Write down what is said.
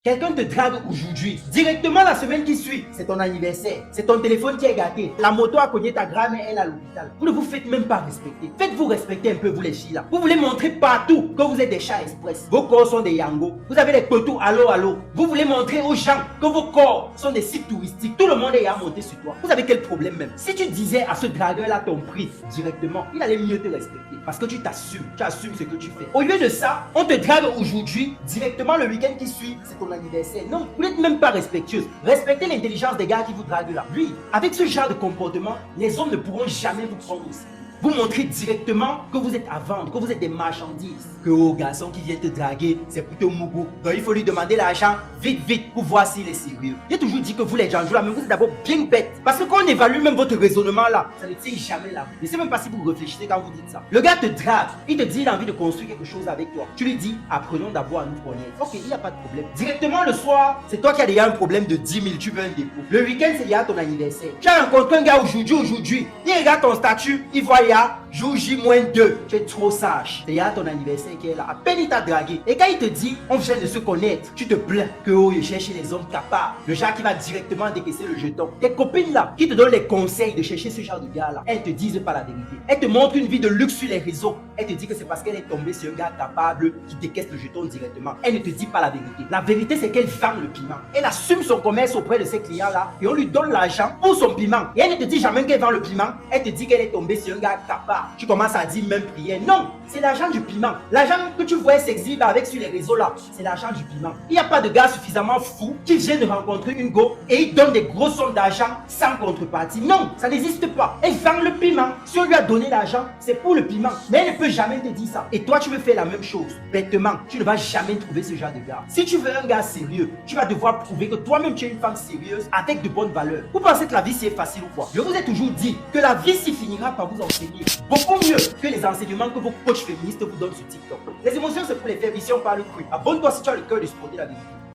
Quelqu'un te drague aujourd'hui, directement la semaine qui suit, c'est ton anniversaire, c'est ton téléphone qui est gâté, la moto a cogné ta grand-mère, elle est à l'hôpital. Vous ne vous faites même pas respecter. Faites-vous respecter un peu, vous les filles là. Vous voulez montrer partout que vous êtes des chats express. Vos corps sont des yangos. Vous avez des petous, allô. Vous voulez montrer aux gens que vos corps sont des sites touristiques. Tout le monde est à monter sur toi. Vous avez quel problème même? Si tu disais à ce dragueur là ton prix directement, il allait mieux te respecter. Parce que tu assumes ce que tu fais. Au lieu de ça, on te drague aujourd'hui, directement le week-end qui suit, c'est ton anniversaire. Non, vous n'êtes même pas respectueuse. Respectez l'intelligence des gars qui vous draguent là. Lui, avec ce genre de comportement, les hommes ne pourront jamais vous prendre au sérieux. Vous montrez directement que vous êtes à vendre, que vous êtes des marchandises. Que au garçon qui vient te draguer, c'est plutôt mougou. Donc il faut lui demander l'argent vite pour voir s'il est sérieux. J'ai toujours dit que vous les gens là, mais vous êtes d'abord bien bêtes. Parce que quand on évalue même votre raisonnement là, ça ne tient jamais là. Je ne sais même pas si vous réfléchissez quand vous dites ça. Le gars te drague, il te dit qu'il a envie de construire quelque chose avec toi. Tu lui dis, apprenons d'abord à nous connaître. Ok, il n'y a pas de problème. Directement le soir, c'est toi qui as déjà un problème de 10 000, tu veux un dépôt. Le week-end, c'est déjà ton anniversaire. Tu as rencontré un gars aujourd'hui. Il regarde ton statut, il voit jour J-2, tu es trop sage. C'est ton anniversaire qui est là. À peine il t'a dragué. Et quand il te dit, on vient de se connaître, tu te plains que il cherche les hommes capables. Le genre qui va directement décaisser le jeton. Tes copines là, qui te donnent les conseils de chercher ce genre de gars là, elles te disent pas la vérité. Elles te montrent une vie de luxe sur les réseaux. Elles te disent que c'est parce qu'elle est tombée sur un gars capable qui décaisse le jeton directement. Elle ne te dit pas la vérité. La vérité, c'est qu'elle vend le piment. Elle assume son commerce auprès de ses clients là et on lui donne l'argent pour son piment. Et elle ne te dit jamais qu'elle vend le piment. Elle te dit qu'elle est tombée sur un gars capable. Tu commences à dire même prière. Non, c'est l'argent du piment. L'argent que tu vois s'exhibe avec sur les réseaux là, c'est l'argent du piment. Il n'y a pas de gars suffisamment fou qui vient de rencontrer une go et il donne des grosses sommes d'argent sans contrepartie. Non, ça n'existe pas. Elle vend le piment. Si on lui a donné l'argent, c'est pour le piment. Mais elle ne peut jamais te dire ça. Et toi, tu veux faire la même chose. Bêtement, tu ne vas jamais trouver ce genre de gars. Si tu veux un gars sérieux, tu vas devoir prouver que toi-même tu es une femme sérieuse avec de bonnes valeurs. Vous pensez que la vie c'est facile ou quoi? Je vous ai toujours dit que la vie s'y finira par vous enseigner beaucoup mieux que les enseignements que vos coachs féministes vous donnent sur TikTok. Les émotions, c'est pour les faire. Ici, on parle cru. Abonne-toi si tu as le cœur de supporter la vérité.